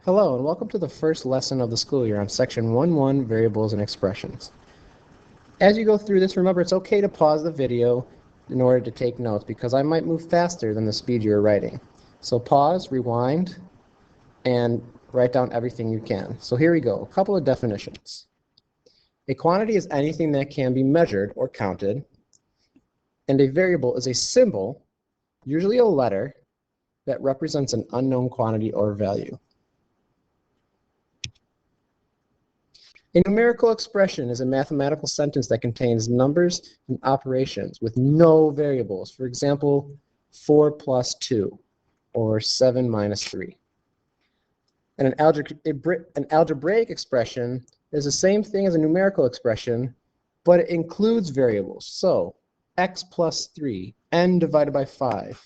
Hello and welcome to the first lesson of the school year on Section 1.1 Variables and Expressions. As you go through this, remember it's okay to pause the video in order to take notes because I might move faster than the speed you're writing. So pause, rewind, and write down everything you can. So here we go, a couple of definitions. A quantity is anything that can be measured or counted, and a variable is a symbol, usually a letter, that represents an unknown quantity or value. A numerical expression is a mathematical sentence that contains numbers and operations with no variables. For example, 4 plus 2 or 7 minus 3. And an algebraic expression is the same thing as a numerical expression, but it includes variables. So x plus 3, n divided by 5,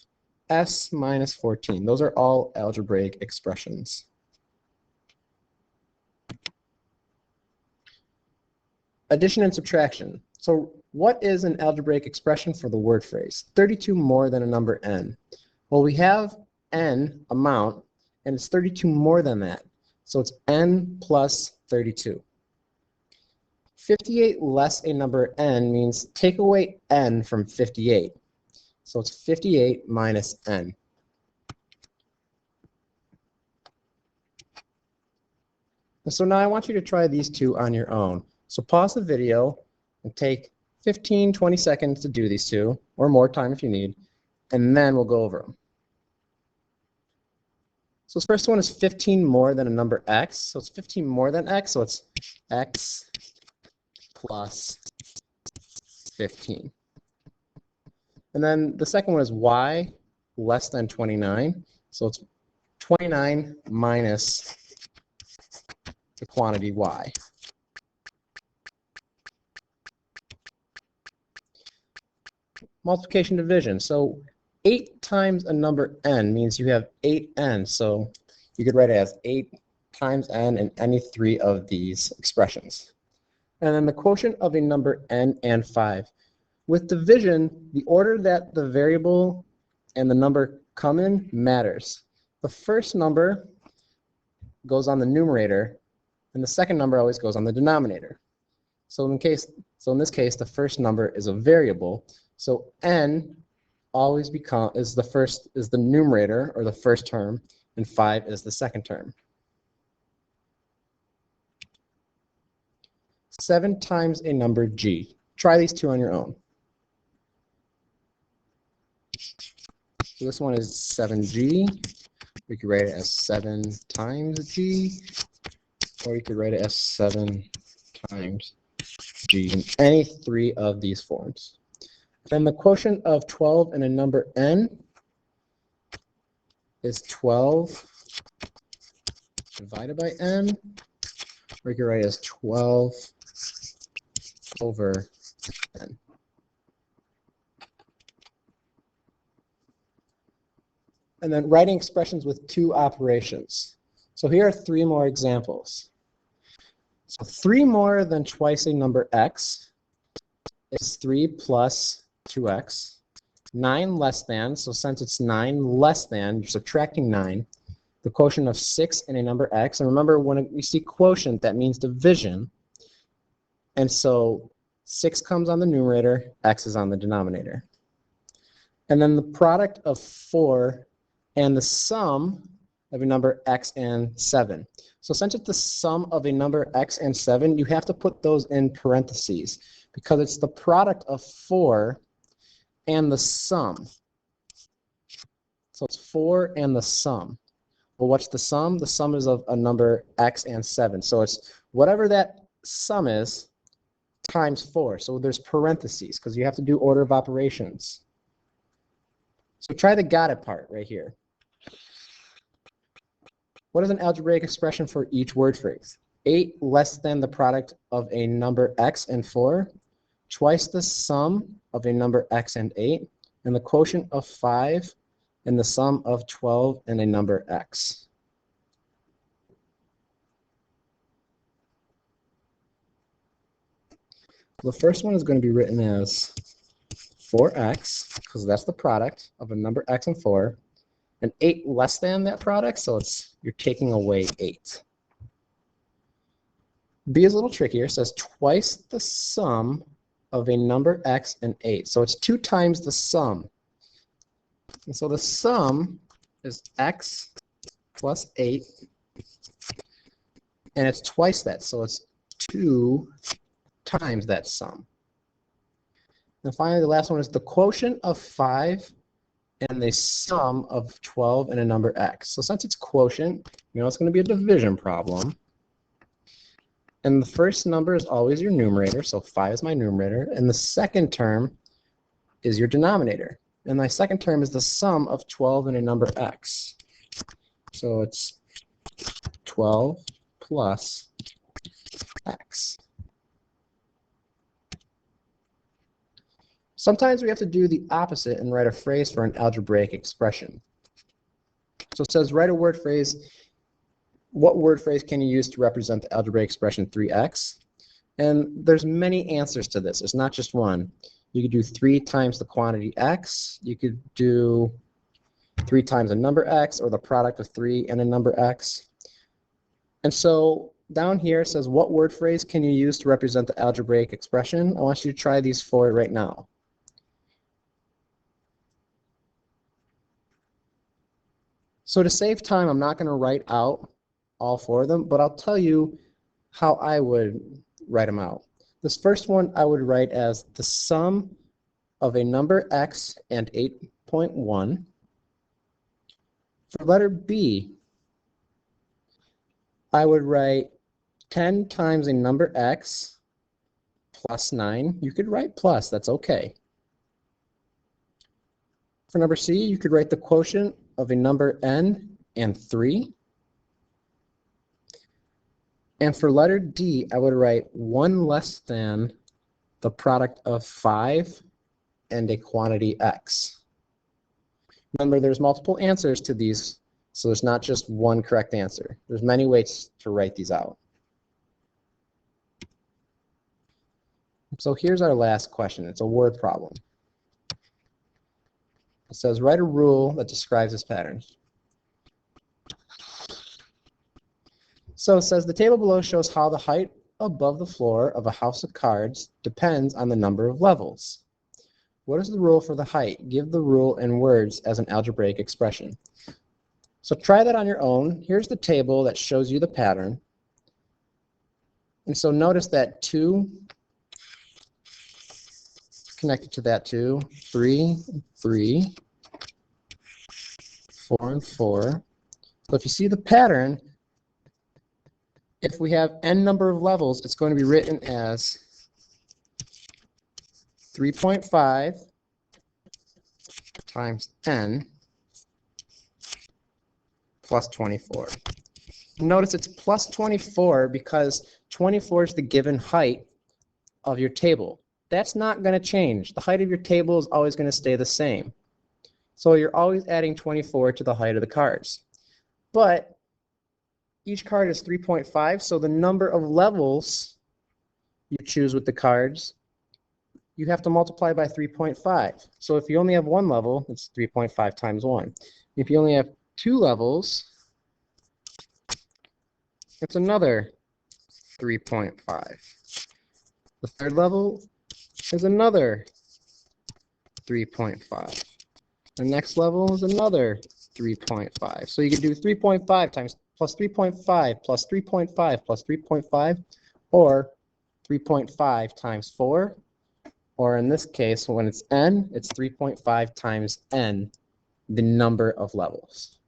s minus 14. Those are all algebraic expressions. Addition and subtraction. So what is an algebraic expression for the word phrase? 32 more than a number n. Well, we have n amount, and it's 32 more than that. So it's n plus 32. 58 less a number n means take away n from 58. So it's 58 minus n. And so now I want you to try these two on your own. So pause the video and take 15, 20 seconds to do these two, or more time if you need, and then we'll go over them. So this first one is 15 more than a number x. So it's 15 more than x, so it's x plus 15. And then the second one is y less than 29. So it's 29 minus the quantity y. Multiplication division. So 8 times a number n means you have 8n. So you could write it as 8 times n in any three of these expressions. And then the quotient of a number n and 5. With division, the order that the variable and the number come in matters. The first number goes on the numerator, and the second number always goes on the denominator. So in this case, the first number is a variable. So n always is the numerator, or the first term, and 5 is the second term. 7 times a number g. Try these two on your own. So this one is 7g. We could write it as 7 times g, or you could write it as 7 times g in any three of these forms. Then the quotient of 12 and a number n is 12 divided by n, or you can write it as 12 over n. And then writing expressions with two operations. So here are 3 more examples. So 3 more than twice a number x is 3 plus 2x. 9 less than, so since it's 9 less than, you're subtracting 9. The quotient of 6 in a number x. And remember, when we see quotient, that means division. And so 6 comes on the numerator, x is on the denominator. And then the product of 4 and the sum of a number x and 7. So since it's the sum of a number x and 7, you have to put those in parentheses because it's the product of 4 and the sum. So it's 4 and the sum. Well, what's the sum? The sum is of a number x and 7. So it's whatever that sum is times 4. So there's parentheses because you have to do order of operations. So try the got it part right here. What is an algebraic expression for each word phrase? 8 less than the product of a number x and 4, twice the sum of a number x and 8, and the quotient of 5 and the sum of 12 and a number x. The first one is going to be written as 4x, because that's the product of a number x and 4, an 8 less than that product, so you're taking away 8. B is a little trickier. It says twice the sum of a number x and 8. So it's 2 times the sum. And so the sum is x plus 8, and it's twice that, so it's 2 times that sum. And finally, the last one is the quotient of 5 and the sum of 12 and a number x. So since it's quotient, you know it's going to be a division problem. And the first number is always your numerator, so 5 is my numerator. And the second term is your denominator. And my second term is the sum of 12 and a number x. So it's 12 plus x. Sometimes we have to do the opposite and write a phrase for an algebraic expression. So it says write a word phrase. What word phrase can you use to represent the algebraic expression 3x? And there's many answers to this. It's not just one. You could do 3 times the quantity x. You could do 3 times a number x, or the product of 3 and a number x. And so down here it says what word phrase can you use to represent the algebraic expression? I want you to try these 4 right now. So to save time, I'm not going to write out all 4 of them, but I'll tell you how I would write them out. This first one I would write as the sum of a number x and 8.1. For letter B, I would write 10 times a number x plus 9. You could write plus, that's okay. For number C, you could write the quotient of a number n and 3. And for letter D, I would write 1 less than the product of 5 and a quantity x. Remember, there's multiple answers to these, so there's not just one correct answer. There's many ways to write these out. So here's our last question. It's a word problem. It says, write a rule that describes this pattern. So it says, the table below shows how the height above the floor of a house of cards depends on the number of levels. What is the rule for the height? Give the rule in words as an algebraic expression. So try that on your own. Here's the table that shows you the pattern. And so notice that 2 connected to that 2, 3, 3, 4, and 4. So if you see the pattern, if we have n number of levels, it's going to be written as 3.5 times n plus 24. Notice it's plus 24 because 24 is the given height of your table. That's not going to change. The height of your table is always going to stay the same. So you're always adding 24 to the height of the cards. But each card is 3.5, so the number of levels you choose with the cards, you have to multiply by 3.5. So if you only have 1 level, it's 3.5 times 1. If you only have 2 levels, it's another 3.5. The third level is another 3.5. The next level is another 3.5. So you can do 3.5 times plus 3.5 plus 3.5 plus 3.5, or 3.5 times 4, or in this case, when it's n, it's 3.5 times n, the number of levels.